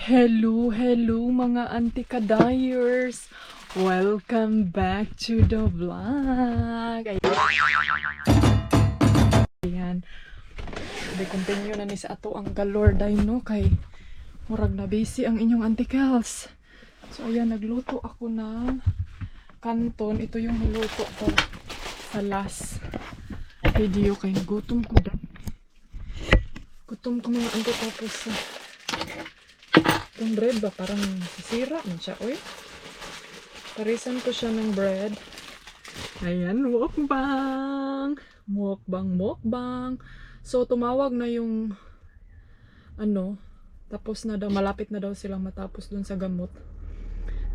Hello mga anti-kadayers! Welcome back to the vlog! Ayan. Continue na ni sa ato ang galore no kay murag na busy ang inyong anti-kals. So ayan, nagluto ako ng kanton. Ito yung niluto ko sa last video kay gutom ko dahil. Gutom ko mga anti, tapos yung bread ba parang sisira man siya, oy. Parisan ko siya ng bread. Ayan, mukbang. Mukbang. So tumawag na yung tapos na daw, malapit na daw silang matapos dun sa gamot.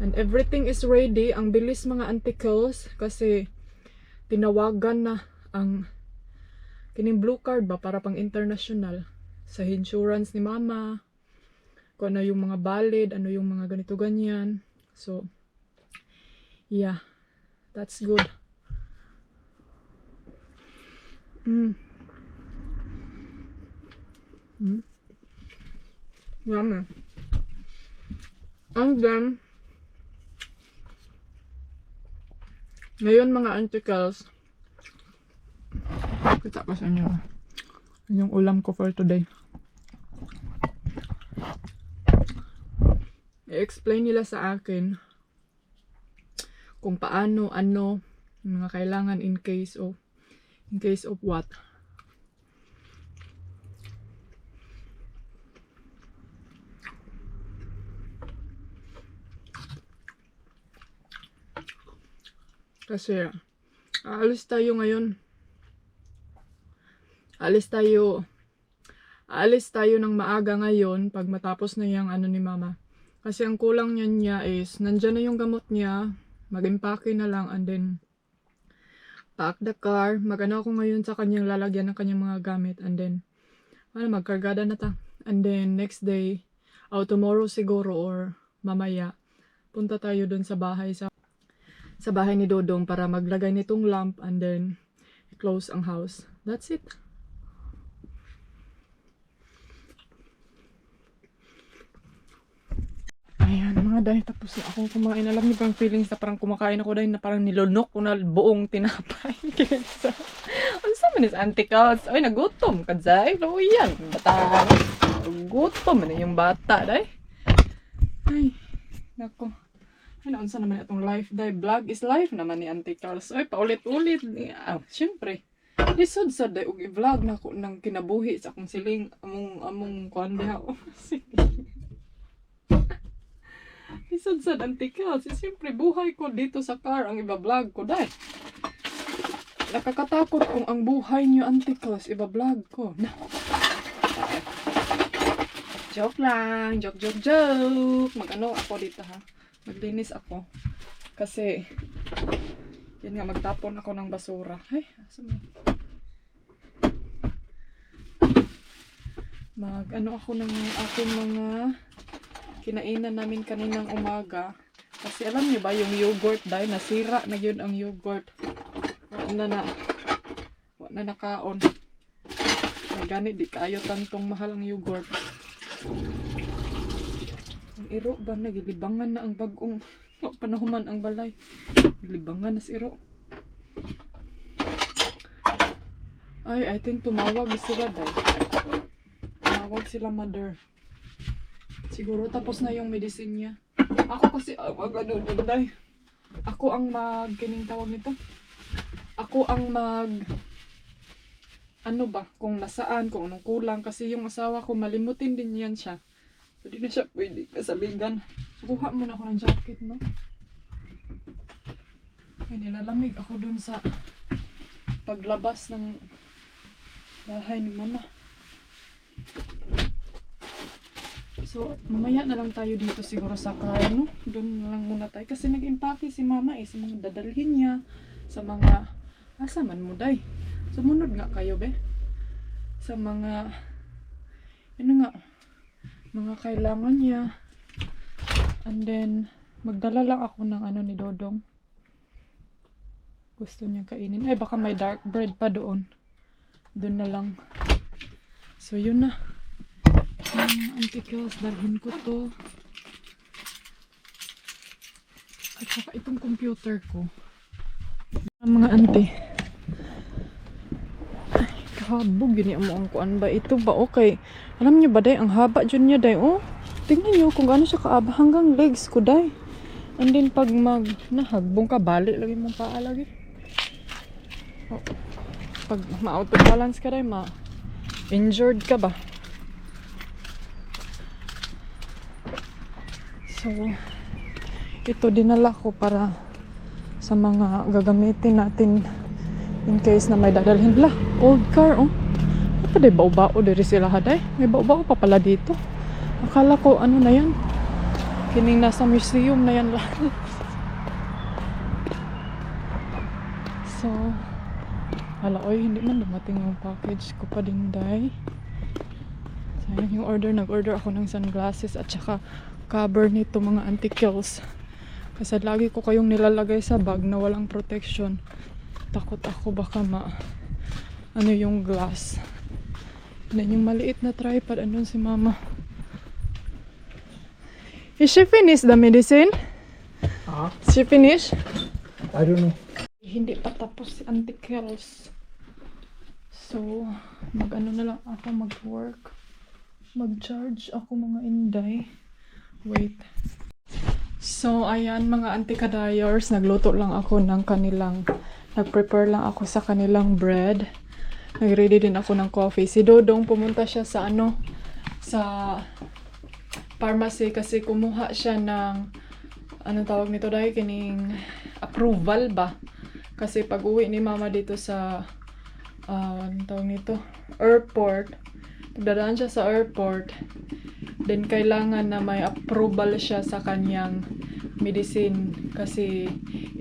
And everything is ready. Ang bilis mga anticles kasi tinawagan na ang kining blue card ba para pang international sa insurance ni mama. Kung ano yung mga valid, ano yung mga ganito ganyan. So, yeah. That's good. Yummy. And then, ngayon mga anticles, kita ko sa inyo yung ulam ko for today. I-explain nila sa akin kung paano, mga kailangan in case of what. Kasi aalis tayo ngayon. Aalis tayo ng maaga ngayon pag matapos na yung ni mama. Kasi ang kulang niya is, nandyan na yung gamot niya, mag-impake na lang, and then, pack the car, mag-ano ako ngayon sa kanyang lalagyan ng kanyang mga gamit, and then, magkargada na ta. And then, next day, tomorrow siguro, or mamaya, punta tayo dun sa bahay ni Dodong para maglagay nitong lamp, and then, close ang house. That's it. Ayan mga dahil, tapos na akong kumain. Alam niyo bang feelings na parang kumakain ako dahil na parang nilunok ko na buong tinapay. Ano sa manis anticals? Ay, nagutom ka dahil. O yan, bata. Nagutom na yung bata dahil. Ay, nako. Ay, naunsa naman itong life dahil. Vlog is life naman ni anticals. Ay, paulit-ulit. Siyempre. Lisod-sad dahil i-vlog na ako ng kinabuhi sa akong siling. Among kuanda ako. Sige. Lisod-sad anticals. Siyempre, buhay ko dito sa car ang iba-vlog ko dahil. Nakakatakot kung ang buhay niyo anticals iba-vlog ko. Na. Joke lang. Joke. Mag-ano ako dito ha. Maglinis ako. Kasi, yan nga, magtapon ako ng basura. Ay, asa mo? Mag-ano ako ng aking mga kinainan namin kaninang umaga. Kasi alam niyo ba, yung yogurt dahil nasira na yun ang yogurt. Wala na nakaon. Ganit, di kayo tantong mahal ang yogurt. Ang iro ba, nagilibangan na ang bagong panahuman ang balay. Nagilibangan na si iro. Ay, I think tumawag sila dahil. Tumawag sila mother. Siguro tapos na yung medicine niya. Ako kasi, ako ang kining tawag nito. Ako ang kung nasaan, kung anong kulang. Kasi yung asawa ko, malimutin din yan siya. So, di na siya pwede kasabigan. Sukuha mo na ako ng jacket, no? Ay, nilalamig ako dun sa paglabas ng bahay ni mama. So, mamaya na lang tayo dito siguro sa car, no? Doon na lang muna tayo. Kasi nag-impake si mama sa mga dadalhin niya. Sa mga, asaman mo day. Sumunod nga kayo, be. Sa mga, mga kailangan niya. And then, magdala lang ako ng ni Dodong. Gusto niya kainin. Ay, baka may dark bread pa doon. Doon na lang. So, yun na. Mga antikels, dalhin ko to. At saka itong computer ko. Mga ante. Ay, kahabog yun mo ang kuan ba? Ito ba okay? Alam niyo ba day, ang haba dyan niya day. Oh, tingnan niyo kung gaano siya kaaba hanggang legs ko day. And then pag nahagbong ka, balik lagi mong paa lagi. Oh, pag ma-auto balance ka day, injured ka ba? So, ito dinala ko para sa mga gagamitin natin in case na may dadalhin. La, old car, oh. Apa day bao-bao diri sila haday? May bao-bao pa pala dito. Akala ko ano na yan. Kining nasa museum na yan lang. So, hala, oy, hindi man dumating yung package ko pa din, day. Sayang yung order. Nag-order ako ng sunglasses at saka cover nito mga antikels. Kasi lagi ko kayong nilalagay sa bag na walang protection. Takot ako baka ano yung glass. Then yung maliit na tripod, andun si mama. Is she finished the medicine? Is she finished? I don't know. Hindi pa tapos si Auntie Kels. So, mag-ano na lang ako mag-work. Mag-charge ako mga inday. Wait. So, ayan mga Auntie Kadayers. Nagluto lang ako ng kanilang, nag-prepare lang ako sa kanilang bread. Nag-ready din ako ng coffee. Si Dodong pumunta siya sa sa pharmacy kasi kumuha siya ng tawag nito dahil kining approval ba kasi pag uwi ni mama dito sa tawag nito airport, pagdadaan siya sa airport, then kailangan na may approval siya sa kanyang medicine kasi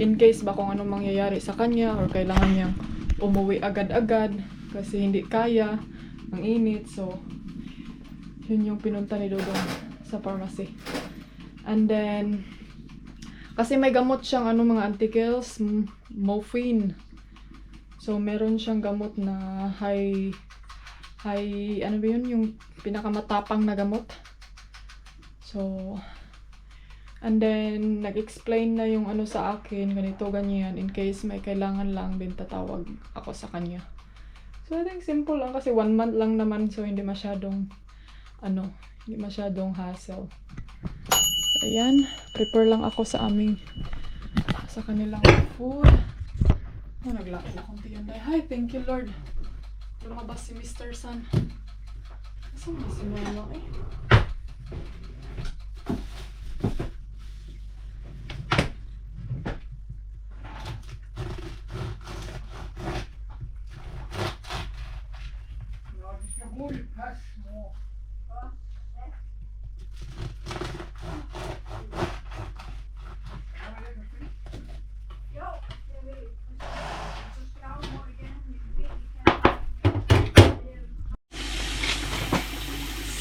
in case ba kung anong mangyayari sa kanya or kailangan niyang umuwi agad-agad kasi hindi kaya ang init. So yun yung pinunta ni Dodong sa pharmacy. And then kasi may gamot siyang mga antikels, morphine. So meron siyang gamot na high ano ba yun, yung pinakamatapang na gamot. So and then nag-explain na yung sa akin, ganito ganyan, in case may kailangan lang din tatawag ako sa kanya. So I think simple lang kasi 1 month lang naman, so hindi masyadong hindi masyadong hassle. So, ayan, prepare lang ako sa kanilang food. Oh, naglaki na konti yan. Hi, thank you Lord. Lumabas si Mr. Sun. Saan ba si Mama eh?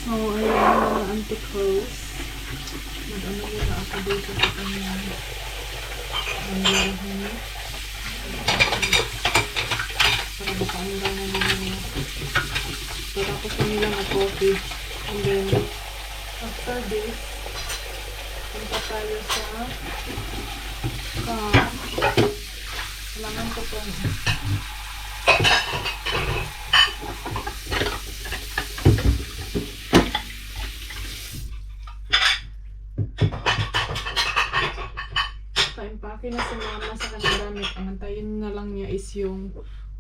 So, ayan mga antikels. Mag-ano muna ako dito sa kanyang bandahan. Para makaandangan nila. So, tapos nila na coffee. And then, after this, punta tayo sa kailangan ko pong pa-impake na si mama sa kanyang gamit. Ang antayin na lang niya is yung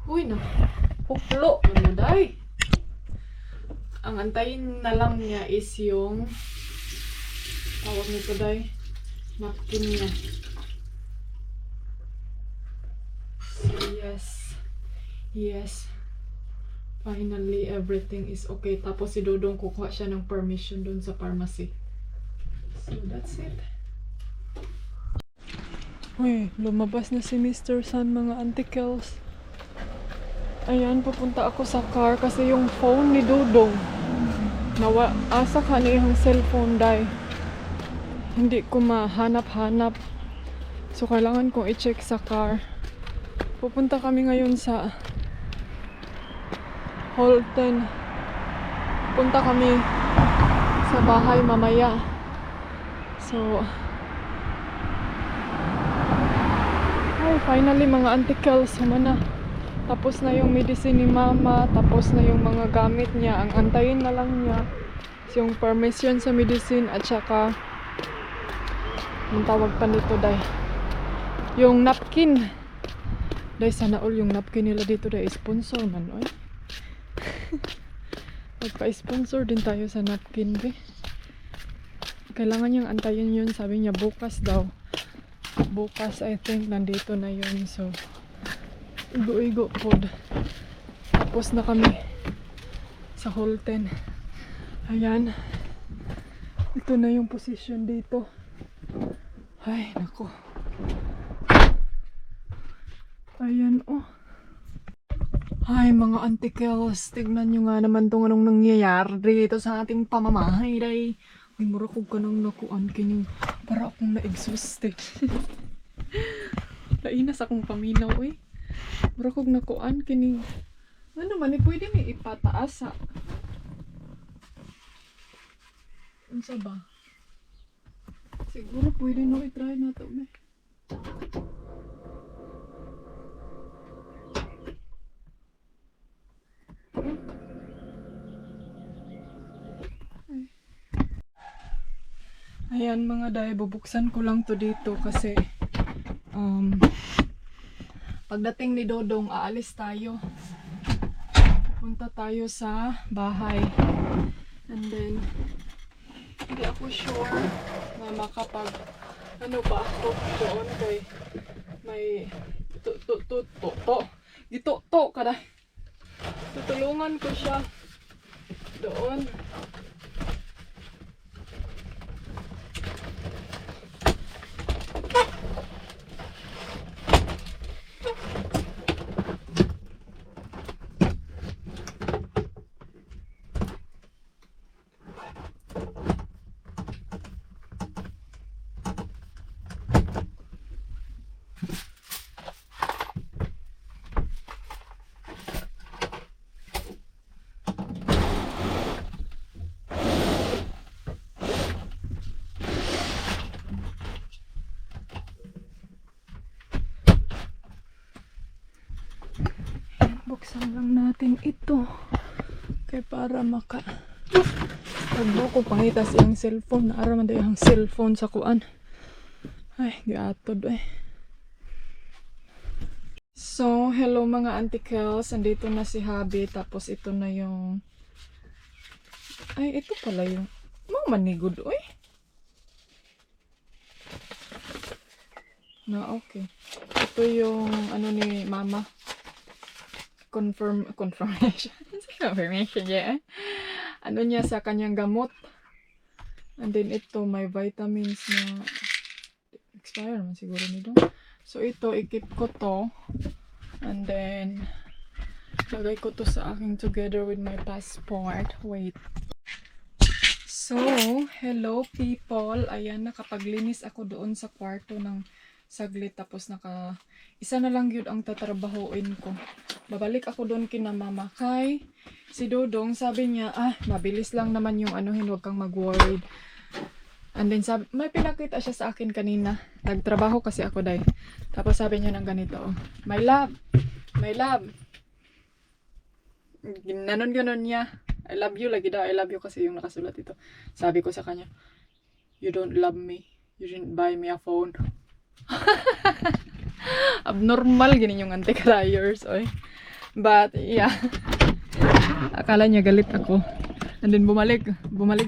huklo. Ano day? Ang antayin na lang niya is yung tawag nito day, napkin niya. So yes, finally everything is okay. Tapos si Dodong kukuha siya ng permission dun sa pharmacy. So that's it. Uy, lumabas na si Mr. Sun mga antikels. Ayan, pupunta ako sa car kasi yung phone ni Dodong asa ka na yung cellphone day. Hindi ko mahanap-hanap. So kailangan kong i-check sa car. Pupunta kami ngayon sa Holton. Punta kami sa bahay mamaya. So, ay, finally mga antikels, na. Tapos na yung medicine ni mama, tapos na yung mga gamit niya. Ang antayin na lang niya yung permission sa medicine at saka ang tawag pa nito day, yung napkin. Day, sana all yung napkin nila dito day sponsor man, oy. Magpa-sponsor din tayo sa napkin, be. Kailangan niyang antayin yun, sabi niya bukas daw. Bukas I think nandito na yun. So igo-igo pod. Tapos na kami sa Holten. Ayan. Ito na yung position dito. Ay, nako. Ayan, oh. Ay, mga antikels. Tignan nyo nga naman itong anong nangyayari dito sa ating pamamahay, day. Ay, mura ko ka nang nakuan kining. Para akong na-exhaust, eh. Lainas akong paminaw, eh. Mura kong nakuan kining. Ano man, pwede may ipataas, ha? Ano sa ba? Siguro pwede no, i-try na ito, eh. Ayan mga day, bubuksan ko lang to dito kasi pagdating ni Dodong, aalis tayo. Punta tayo sa bahay. And then, hindi ako sure na makapag ano ba ako doon kay may gito kada. Tutulungan ko siya doon. Buksan lang natin ito kay para maka pagbo ko pangitas yung cellphone na araman daw yung cellphone sa kuan. Ay, giatod eh. So, hello mga antikels, andito na si Habi, tapos ito na yung ay, ito pala yung mga manigod, oy. Na okay. Ito yung ano ni mama. Confirmation. Confirmation niya. Ano niya sa kanyang gamot. And then ito, may vitamins na expire naman siguro nito. So ito, ikip ko to. And then, lagay ko to sa aking together with my passport. Wait. So, hello people. Ayan, nakapaglinis ako doon sa kwarto ng saglit. Tapos isa na lang yun ang tatrabahoin ko. Babalik ako doon kina mama. Kay si Dodong, sabi niya, mabilis lang naman yung anuhin, huwag kang mag-worried. And then sabi, may pinakita siya sa akin kanina. Nagtrabaho kasi ako day. Tapos sabi niya ng ganito, my love. Ganon niya. I love you lagi daw. I love you kasi yung nakasulat ito. Sabi ko sa kanya, you don't love me. You didn't buy me a phone. Abnormal gini yung anti-criers, oy. But yeah. Akala niya galit ako. And then bumalik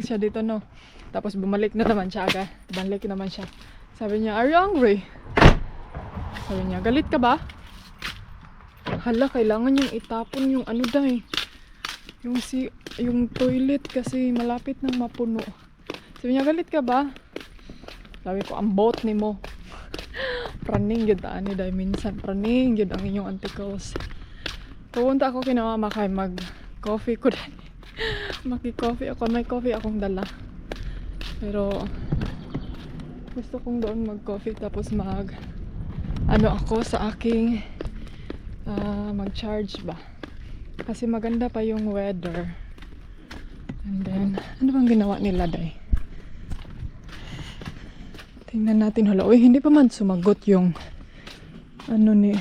siya dito, no. Tapos bumalik na naman siya agad. Balik naman siya. Sabi niya, are you hungry? Sabi niya, galit ka ba? Hala, kailangan yung itapon yung ano dahi. Yung toilet kasi malapit nang mapuno. Sabi niya, galit ka ba? Sabi ko, ang bot ni mo. Praning yun ani dahil minsan. Praning yun ang inyong antikos. Pupunta ako kina mama kay mag-coffee ko dahil. Maki-coffee ako. May coffee akong dala. Pero gusto kong doon mag-coffee tapos ako sa aking mag-charge ba. Kasi maganda pa yung weather. And then, ano bang ginawa nila, day? Tingnan natin. Hala, uy, hindi pa man sumagot yung ano ni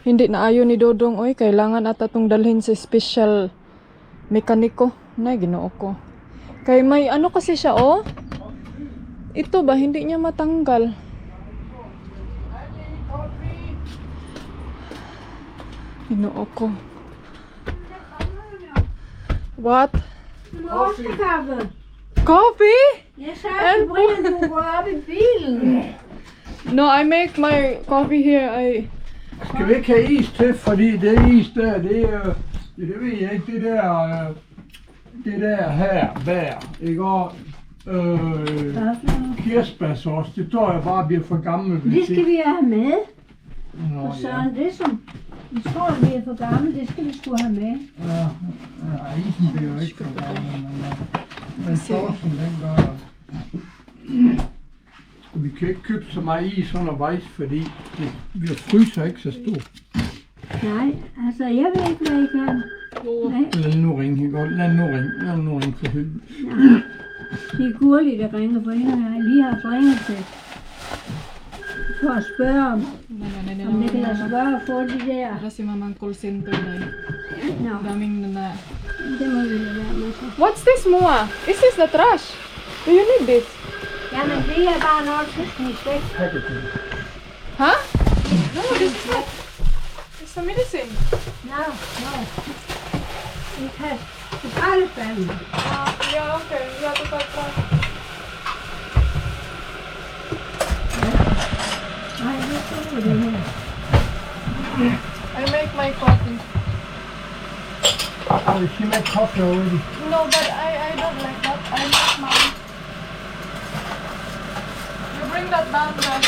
hindi na ayo ni Dodong, oy, kailangan ata tong dalhin sa special mekaniko. Na, ginoo ko. Kay may ano kasi siya, oh. Ito ba, hindi niya matanggal. Ginoo ko. What? Morgenkaffen. Coffee? Jeg sagde, du bringer du op i bilen. No, I make my coffee here. Skal vi ikke have is til, fordi det is der, det ved jeg ikke, det der her, bær, ikke? Og kirsebærsauce, det tror jeg bare bliver for gammelt. Det skal vi have med. Nå, Og så ja. er det som, vi tror, vi er for gamle, det skal vi sgu have med. Ja, isen bliver jo ikke for gammel, men saucen, den gør. Og vi kan ikke købe så meget is undervejs, fordi vi fryser ikke så stort. Nej, altså jeg ved ikke, hvad I kan. Nej, Lad nu ringe, ikke? Lad nu ringe for helvede. nej. Det er Gurli, der ringer for hende, jeg lige har ringet til. For at spørge om det kan lade sig gøre at få de der. Kasi mamang call center na. Nå, Daming na. det må vi lade være med så. What's this, Moa? This is the trash. Do you need this? Jamen, det er bare noget, der skal smides væk. Huh? No, this is not. It's the medicine. Nå. Vi kan til skraldespanden. Yeah, okay. Yeah, to trash. Nej, det er det her. I make my coffee. Oh, she made coffee already. No, but I don't like that. I make mine. You bring that down there.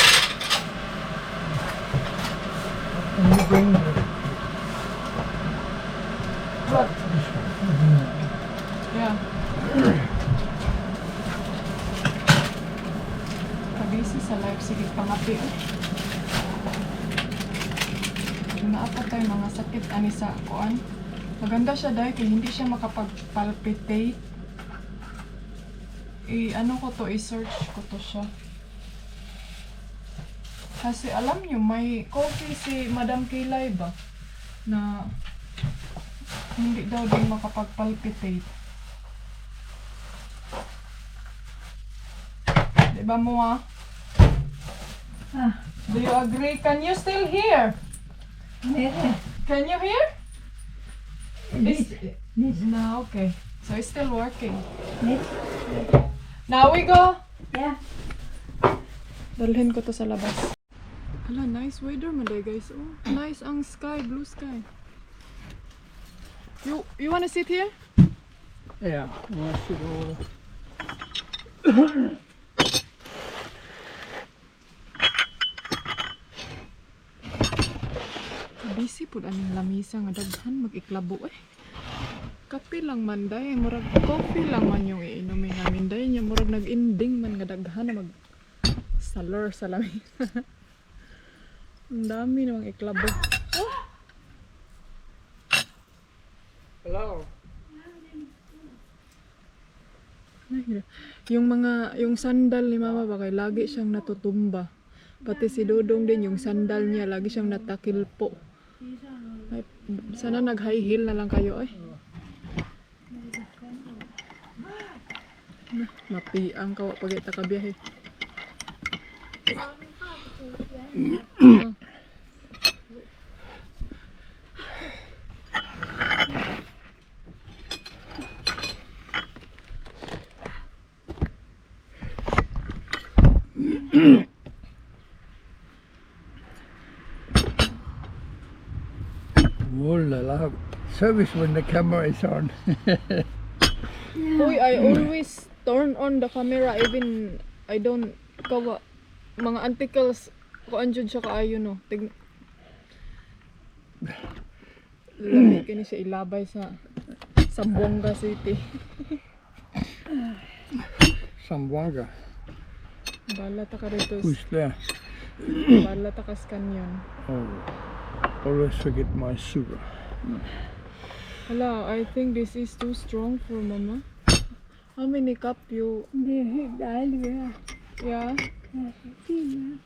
And you bring the... What? Yeah. Kabisi sa life, sige pangapi. Naapat tayo mga sakit ani sa kuan. Maganda siya dahil kaya hindi siya makapag-palpitate. Ano ko to, i-search ko to siya. Kasi alam nyo, may coffee si Madam Kilay ba? Na hindi daw din makapag-palpitate. Diba mo ah? Do you agree? Can you still hear? Mette, Can you hear? lidt. No, okay. So it's still working. Lidt. Now we go. Ja. Dalhin ko to sa labas. Hala, nice weather man day, guys. Oh, nice ang sky, blue sky. You wanna sit here? Ja, varsågod. Busy pud aning lamisa nga daghan mag-iklabo eh. Kape lang man day, murag coffee lang man yung iinumin namin day nya murag nag-ending man nga daghan na mag salor sa lamisa. Ang dami namang iklabo. Hello. Yung sandal ni mama ba kay lagi siyang natutumba. Pati si Dodong din yung sandal niya lagi siyang natakilpo. Ay, sana nag high heel na lang kayo eh. Mapiang kawa pag ita ka biyahe. Oh la la. Service when the camera is on. Uy, I always turn on the camera even I don't kawa mga anticles ko anjud siya kaayo no. Labi kini siya ilabay sa Zamboanga City. Zamboanga. Bala ta ka rito. Who's there? Bala ta ka canyon. Oh, always forget my sugar. Hala, I think this is too strong for mama. How many cup you? Det är helt dejligt. Yeah? Fint.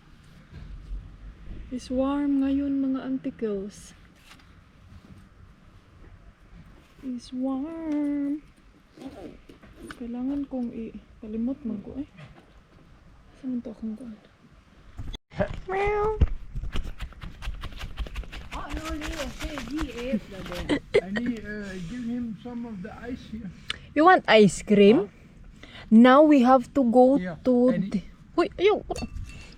It's warm ngayon mga antikels. It's warm. Kailangan kong kalimot man ko eh. Saan to akong kuwan? Meow. I need give him some of the ice here. You want ice cream? Now we have to go Yeah, to... and Uy, ayaw.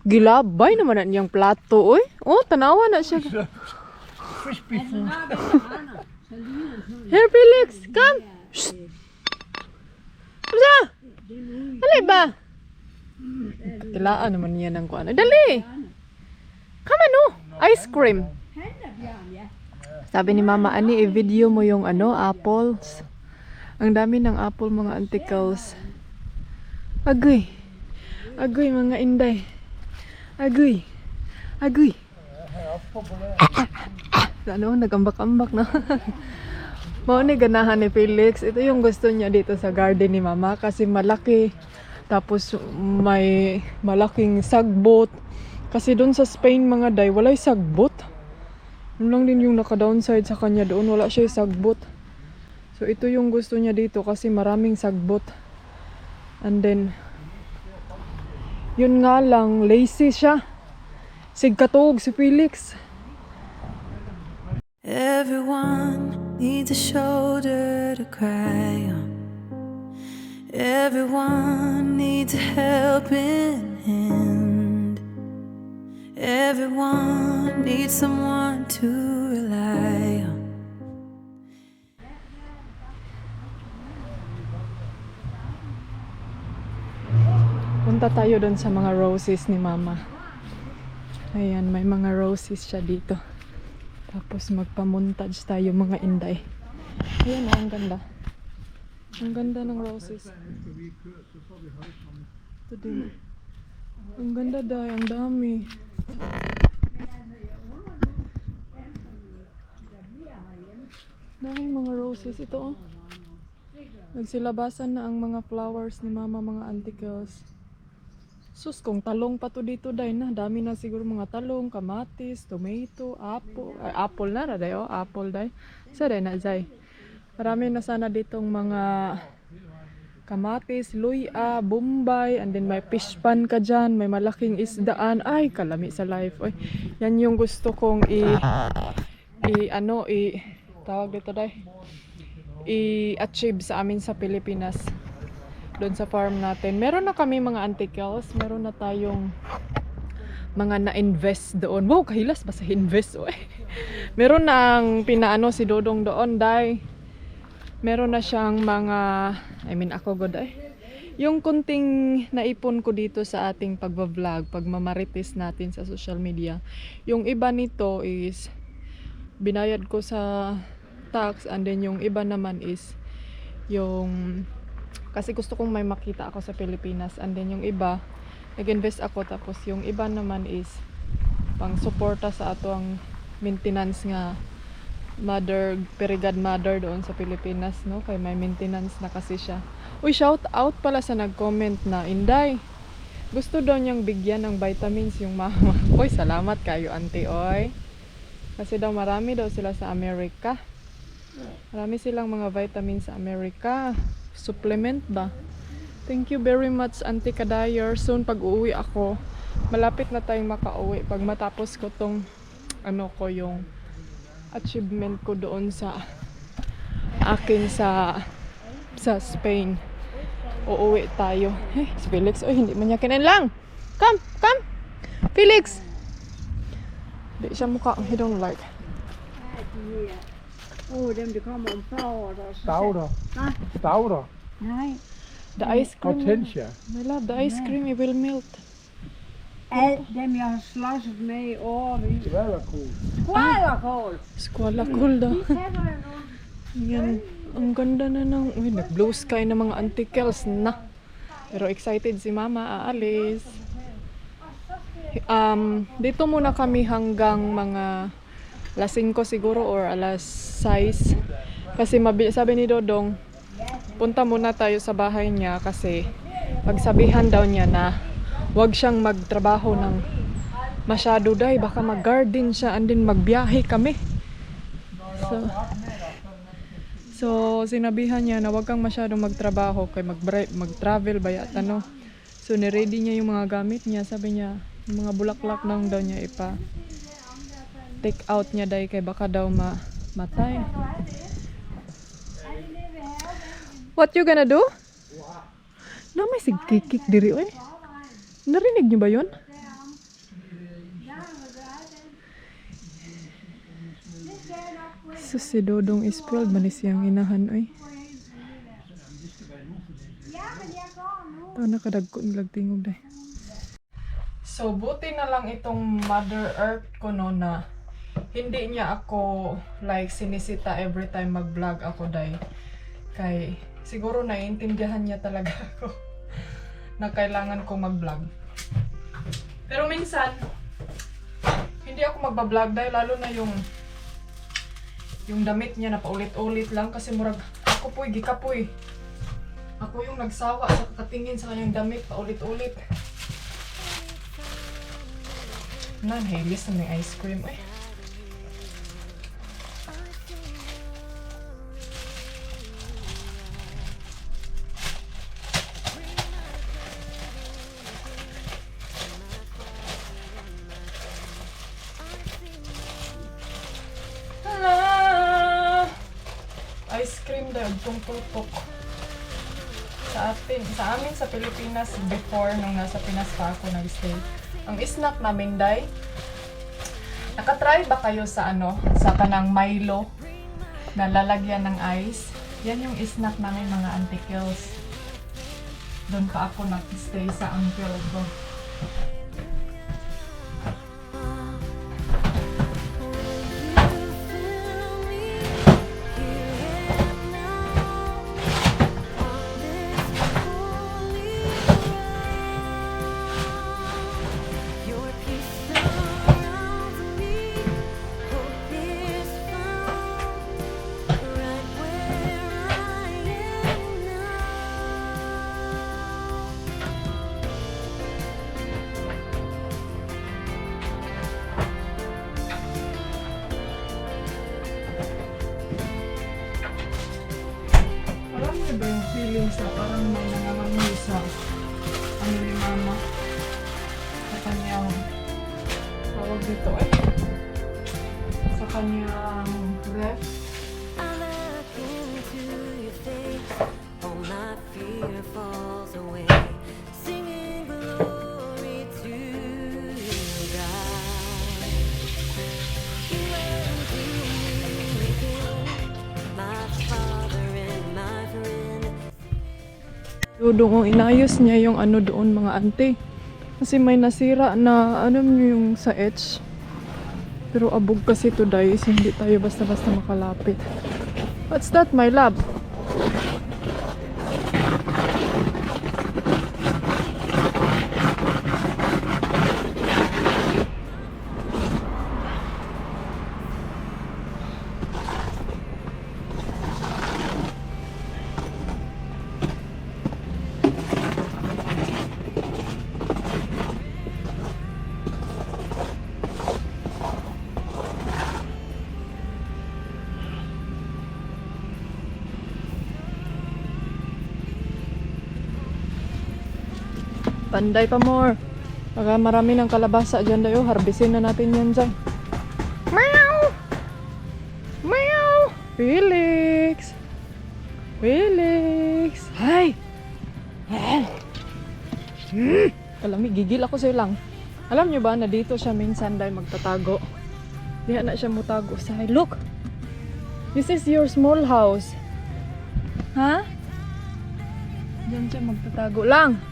Gilabay naman na niyang plato, oy. Oh, tanawa na siya. Crispy food. Here, Felix, come. Shh. Come sa. Dali ba? Tilaan naman niya ng kuwan. Dali. Come on, oh. Ice cream. Sabi ni Mama Ani, i-video mo yung apples. Ang dami ng apple mga antikels. Agoy. Agoy mga inday. Agoy. Agoy. Ano, nagambak-ambak na. Mao ni ganahan ni Felix. Ito yung gusto niya dito sa garden ni Mama kasi malaki. Tapos may malaking sagbot. Kasi doon sa Spain mga day, walay sagbot. Yun lang din yung naka-downside sa kanya doon. Wala siya sagbot. So ito yung gusto niya dito kasi maraming sagbot. And then, yun nga lang, lazy siya. Sigkatog si Felix. Everyone needs a shoulder to cry on. Everyone needs a helping hand. Everyone needs someone to rely on. Punta tayo doon sa mga roses ni Mama. Ayan, may mga roses siya dito. Tapos magpa-montage tayo mga inday. Ayan, ang ganda. Ang ganda ng roses. Ito din. Ang ganda dahi, ang dami. Dami mga roses. Ito oh. Nagsilabasan na ang mga flowers ni Mama, mga antikels. Sus, kung talong pa to dito day na. Dami na siguro mga talong, kamatis, tomato, apple. Ay, apple na ra day oh. Apple day. Sa day na day. Marami na sana ditong mga kamatis, luya, bombay, and then may fish pan ka dyan, may malaking isdaan. Ay, kalami sa life. Oy, yan yung gusto kong tawag dito day. I-achieve sa amin sa Pilipinas. Doon sa farm natin. Meron na kami mga antikels. Meron na tayong mga na-invest doon. Wow, kahilas ba sa invest? Oy. Meron na ang pinaano si Dodong doon, day. Meron na siyang mga, ako god ay. Yung kunting naipon ko dito sa ating pagbablog, pagmamarites natin sa social media. Yung iba nito is binayad ko sa tax, and then yung iba naman is yung kasi gusto kong may makita ako sa Pilipinas, and then yung iba nag-invest ako, tapos yung iba naman is pang suporta sa ato ang maintenance nga mother, perigad mother doon sa Pilipinas, no? Kay may maintenance na kasi siya. Uy, shout out pala sa nag-comment na, Inday, gusto daw niyang bigyan ng vitamins yung mama. Uy, salamat kayo, auntie, oy. Kasi daw marami daw sila sa Amerika. Marami silang mga vitamins sa Amerika. Supplement ba? Thank you very much, Auntie Kadayor. Soon pag uuwi ako, malapit na tayong makauwi. Pag matapos ko tong yung achievement ko doon sa akin sa Spain, uuwi tayo. Si Felix, hindi man niya kinain. Come Felix. Di siya mukha, he don't like. Dem det kommer om foråret. Stauder. Hva? Stauder. Nej. The ice cream. Hortensia. My love, the ice cream, it will melt. Alt dem, jeg har slåsset med i årevis. Skvallerkål. Skvallerkål! Squalakol daw. De kender jeg nu. Yan. Ang ganda na ng... Uy, nag-blue sky na mga antikels na. Pero excited si Mama, aalis. Dito muna kami hanggang mga alas 5 siguro or alas 6. Kasi sabi ni Dodong, punta muna tayo sa bahay niya kasi pagsabihan daw niya na wag siyang magtrabaho ng masyado dahil baka mag-garden siya and then magbiyahe kami. So sinabihan niya na wag kang masyadong magtrabaho kay mag-travel ba yata no. So ni-ready niya yung mga gamit niya. Sabi niya, yung mga bulaklak lang daw niya take out niya dahil kay baka daw matay. What you gonna do? Na may sigkikik diri oy. Narinig niyo ba yun? So si Dodong spoiled man siyang inahan oy. Ito nakadagko nilagtingog dai. So buti na lang itong Mother Earth ko no na hindi niya ako like sinisita every time mag-vlog ako dai. Kay siguro naiintindihan niya talaga ako na kailangan kong mag-vlog. Pero minsan hindi ako magba-vlog dahil lalo na yung damit niya na paulit-ulit lang kasi murag ako po'y gikapoy. Ako yung nagsawa sa kakatingin sa kanyang damit paulit-ulit. Nan-halis na may ice cream eh. Ice cream daw, itong tutok. Sa amin sa Pilipinas before nung nasa Pinas pa ako nag-stay. Ang snack namin day, nakatry ba kayo sa sa kanang Milo na lalagyan ng ice? Yan yung snack namin mga antikils. Doon pa ako nag-stay sa uncle ko. Ba yung feelings na parang may nangangamoy sa ni mama sa kanyang tawag dito sa kanyang ref. I look into your face, all my fear falls away, singing glory to God. You run to me again, my Father and my friend. Dodong inayos niya yung doon mga ante. Kasi may nasira na niyo yung sa edge. Pero abog kasi today, so hindi tayo basta-basta makalapit. What's that, my love? Panday pa more. Baka marami ng kalabasa dyan dayo. Harbisin na natin yan dyan. Meow! Meow! Felix! Felix! Hi! Kalami, gigil ako sa'yo lang. Alam nyo ba na dito siya minsan dahil magtatago? Diha na siya mutago sa look! This is your small house. Ha? Diyan siya magtatago lang.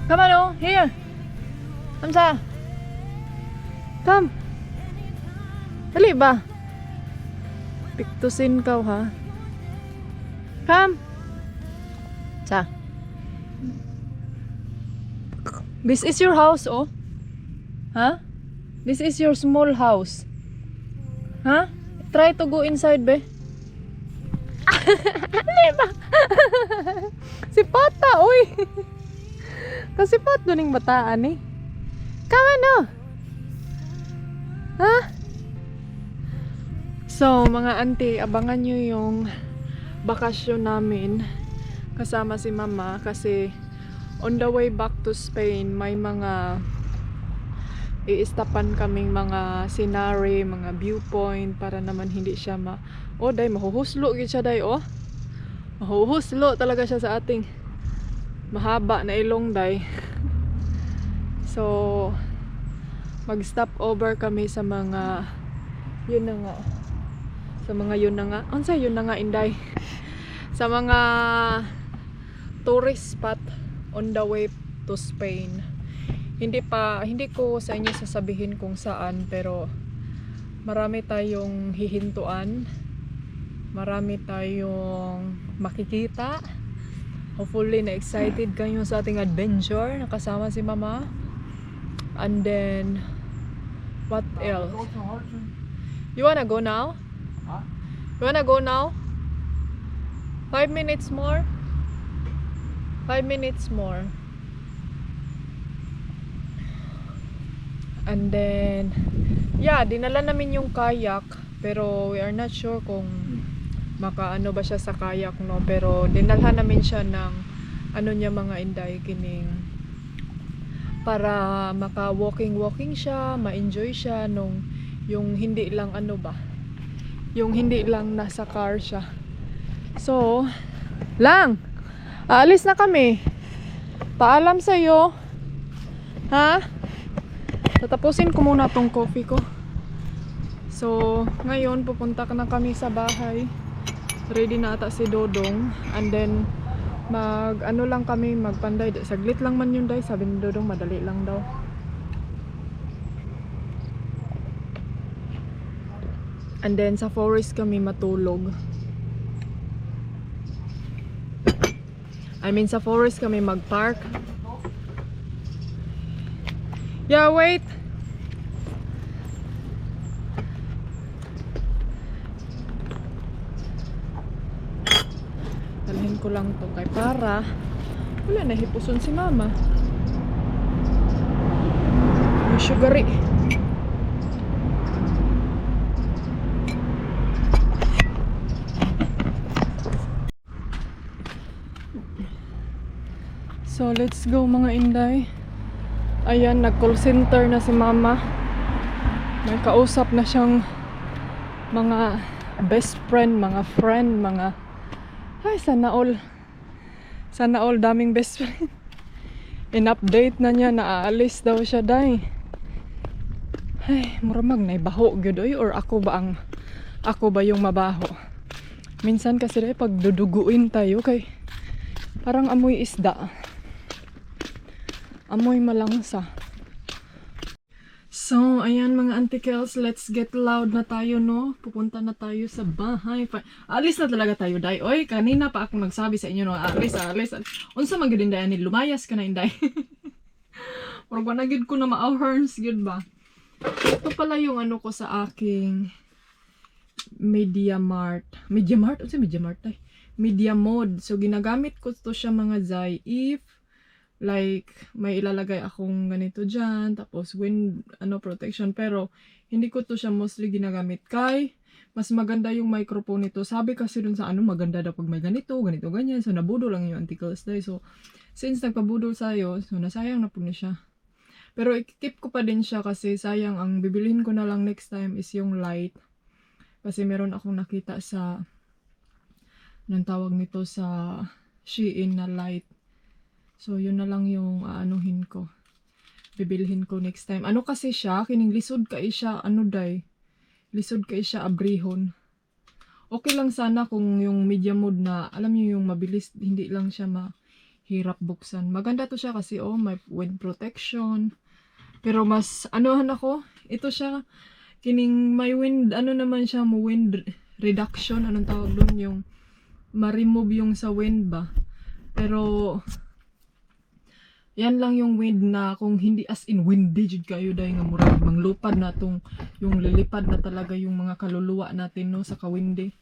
Come on, oh, here. Hamza. Come. Dali ba? Piktusin ka, ha? Come. Sa. This is your house, oh. Ha? This is your small house. Ha? Try to go inside, be. Lima. Si Pata, uy. Kasi Pat doon yung bataan eh. Come on, no? Ha? So, mga auntie, abangan nyo yung bakasyon namin kasama si Mama kasi on the way back to Spain, may mga i-stopan kaming mga scenery, mga viewpoint para naman hindi siya oh, day, mahuhuslo gid siya, day, oh. Mahuhuslo talaga siya sa ating mahaba na ilong, day. So, mag-stop over kami sa mga yun na nga. Sa mga yun na nga. Unsa yun na nga, Inday? Sa mga tourist spot on the way to Spain. Hindi ko sa inyo sasabihin kung saan, pero marami tayong hihintuan. Marami tayong makikita. Hopefully na excited kayo sa ating adventure nakasama si Mama. And then what else? You wanna go now? Huh? You wanna go now? 5 minutes more? 5 minutes more. And then, yeah, dinala namin yung kayak. Pero we are not sure kung makaano ba siya sa kayak, no? Pero dinalhan namin siya ng ano niya, mga Inday, kining para maka walking siya, ma-enjoy siya nung yung hindi lang ano ba, yung hindi lang nasa car siya. So, lang, aalis na kami. Paalam sa'yo. Ha? Tatapusin ko muna tong coffee ko. So, ngayon pupunta na kami sa bahay. Ready na ata si Dodong. And then, ano lang kami, magpanday. Saglit lang man yun, day. Sabi ni Dodong, madali lang daw. And then, sa forest kami matulog. Sa forest kami mag-park. Yeah, wait. Dalhin ko lang to kay para wala na hipuson si Mama. Yung sugary. So, let's go mga Inday. Ayan, nag-call center na si Mama. May kausap na siyang mga best friend, mga friend, mga... Ay, sana all. Sana all, daming best friend. In-update na niya, naaalis daw siya, day. Ay, muramag na baho gyud oy, or ako ba yung mabaho? Minsan kasi day, pag duduguin tayo, kay parang amoy isda. Amoy malangsa. So, ayan mga antikels, let's get loud na tayo, no? Pupunta na tayo sa bahay. Alis na talaga tayo, day. Oy, kanina pa ako nagsabi sa inyo, no? Alis. Unsa man gyud inday ani, lumayas ka na, inday. Pero ba nagid ko na ma-horns gyud ba? Ito pala yung ano ko sa aking MediaMart. Unsa MediaMart tay? MediaMod. So, ginagamit ko to siya mga zay if like, may ilalagay akong ganito dyan, tapos wind, protection, pero hindi ko to siya mostly ginagamit kay mas maganda yung microphone nito. Sabi kasi dun sa maganda daw pag may ganito, ganyan, so nabudol lang yung antikels day. So, since nagpabudol sa'yo, so nasayang na po na siya. Pero i-keep ko pa din siya kasi sayang, ang bibilhin ko na lang next time is yung light. Kasi meron akong nakita sa, anong tawag nito, sa Shein na light. So, yun na lang yung aanuhin ko. Bibilhin ko next time. Ano kasi siya? Kining lisod ka siya, day? Lisod ka siya, abrihon. Okay lang sana kung yung MediaMod na, alam niyo yung mabilis, hindi lang siya mahirap buksan. Maganda to siya kasi, may wind protection. Pero mas, ako, ito siya, kining may wind, naman siya, wind reduction, anong tawag doon, yung ma-remove yung sa wind ba. Pero, Yan lang yung wind na kung hindi as in windy jud kayo dahil nga murag manglupad na tong yung lilipad na talaga yung mga kaluluwa natin no sa kawindi.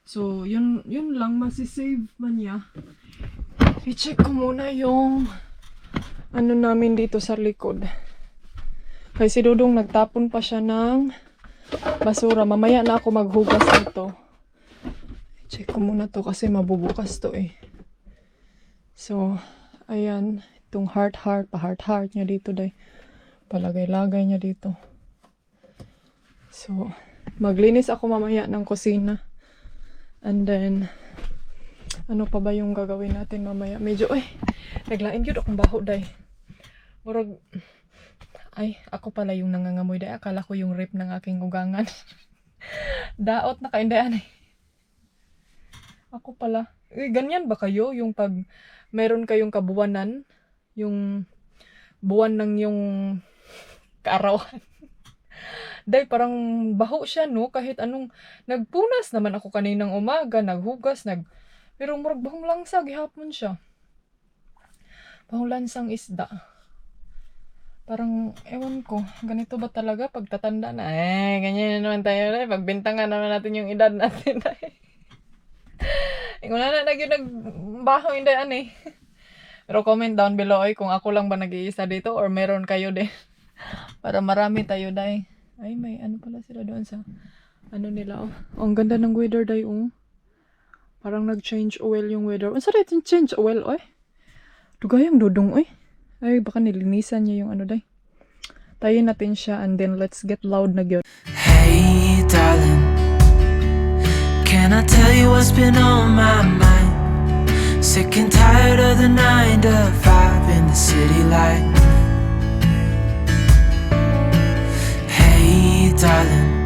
So yun lang masisave man niya. I-check ko muna yung ano namin dito sa likod. Kaya si Dudong nagtapon pa siya ng basura. Mamaya na ako maghugas nito. Check ko muna to kasi mabubukas to eh. So ayan. Itong pa-heart niya dito day. Palagay-lagay niya dito. So, maglinis ako mamaya ng kusina. And then, ano pa ba yung gagawin natin mamaya? Medyo, naglain yun akong baho day. Murag, ako pala yung nangangamoy day. Akala ko yung rip ng aking ugangan. Daot na kaindaan eh. Ako pala. Ganyan ba kayo? Yung pag meron kayong kabuwanan, yung buwan ng yung kaarawan. Day, parang baho siya, no? Kahit anong, nagpunas naman ako kaninang umaga, naghugas, pero murag bahong langsag, ihapon siya. Bahong lansang isda. Parang, ewan ko, ganito ba talaga pagtatanda na? Ganyan naman tayo, pagbintangan naman natin yung edad natin. Kung na nagbaho, hindi, Pero comment down below kung ako lang ba nag-iisa dito or meron kayo din. Para marami tayo day. May ano pala sila doon sa ano nila ang ganda ng weather day Parang nag-change oil yung weather. Ang sarap yung change oil Dugayang Dudong baka nilinisan niya yung ano day. Tayin natin siya and then let's get loud na gyud. Hey darling, can I tell you what's been on my mind? Sick and tired of the 9 to 5 in the city life. Hey darling,